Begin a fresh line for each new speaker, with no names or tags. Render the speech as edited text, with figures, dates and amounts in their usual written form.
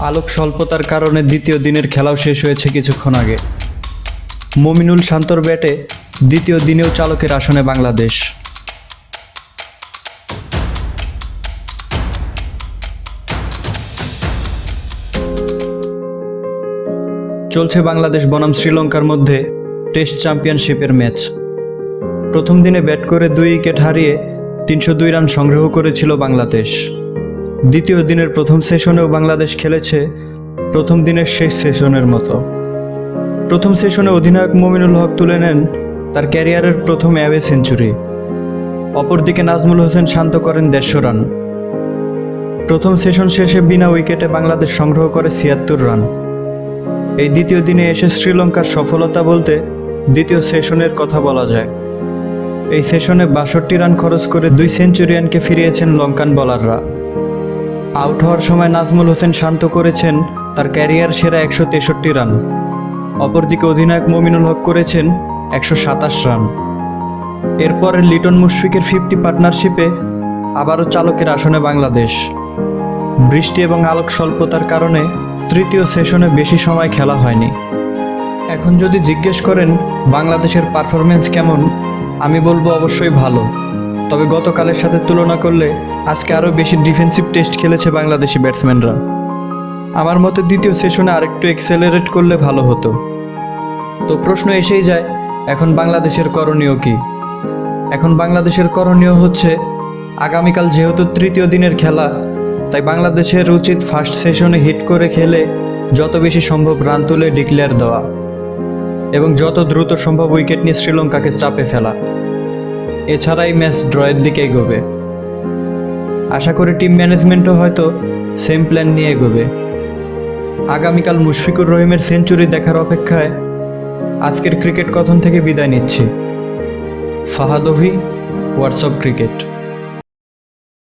আলোক স্বল্পতার কারণে দ্বিতীয় দিনের খেলাও শেষ হয়েছে কিছুক্ষণ আগে। মমিনুল শান্তর ব্যাটে দ্বিতীয় দিনেও চালকের আসনে বাংলাদেশ। চলছে বাংলাদেশ বনাম শ্রীলঙ্কার মধ্যে টেস্ট চ্যাম্পিয়নশিপের ম্যাচ। প্রথম দিনে ব্যাট করে 2 উইকেট হারিয়ে 302 রান সংগ্রহ করেছিল বাংলাদেশ। দ্বিতীয় দিনের প্রথম সেশনেও বাংলাদেশ খেলেছে প্রথম দিনের শেষ সেশনের মতো। প্রথম সেশনে অধিনায়ক মমিনুল হক তুলে নেন তার ক্যারিয়ারের প্রথম অ্যাওয়ে সেঞ্চুরি। অপরদিকে নাজমুল হোসেন শান্ত করেন 150 রান। প্রথম সেশন শেষে বিনা উইকেটে বাংলাদেশ সংগ্রহ করে 76 রান। এই দ্বিতীয় দিনে এসে শ্রীলঙ্কার সফলতা বলতে দ্বিতীয় সেশনের কথা বলা যায়। এই সেশনে 62 রান খরচ করে 2 সেঞ্চুরিয়ানকে ফিরিয়েছেন লঙ্কান বোলাররা। আউট হওয়ার সময় নাজমুল হোসেন শান্ত করেছেন তার ক্যারিয়ার সেরা 163 রান। অপরদিকে অধিনায়ক মমিনুল হক করেছেন 127 রান। এরপর লিটন মুশফিকের 50 পার্টনারশিপে আবারও চালকের আসনে বাংলাদেশ। বৃষ্টি এবং আলোক স্বল্পতার কারণে তৃতীয় সেশনে বেশি সময় খেলা হয়নি। এখন যদি জিজ্ঞেস করেন বাংলাদেশের পারফরমেন্স কেমন, আমি বলবো অবশ্যই ভালো। তবে গতকালের সাথে তুলনা করলে আজকে আরও বেশি ডিফেন্সিভ টেস্ট খেলেছে বাংলাদেশি ব্যাটসম্যানরা। আমার মতে দ্বিতীয় সেশনে আরেকটু এক্সেলারেট করলে ভালো হতো। তো প্রশ্ন এসেই যায়, এখন বাংলাদেশের করণীয় কি? এখন বাংলাদেশের করণীয় হচ্ছে, আগামীকাল যেহেতু তৃতীয় দিনের খেলা, তাই বাংলাদেশের উচিত ফার্স্ট সেশনে হিট করে খেলে যত বেশি সম্ভব রান তুলে ডিক্লেয়ার দেওয়া এবং যত দ্রুত সম্ভব উইকেট নিয়ে শ্রীলঙ্কাকে চাপে ফেলা। এছাড়া এই ম্যাচ ড্রয়ের দিকে এগোবে। আশা করি টিম ম্যানেজমেন্টও হয়তো সেম প্ল্যান নিয়ে এগোবে। আগামীকাল মুশফিকুর রহিমের সেঞ্চুরি দেখার অপেক্ষায় আজকের ক্রিকেট কথন থেকে বিদায় নিচ্ছি। ফাহাদ অভি, হোয়াটসঅ্যাপ ক্রিকেট।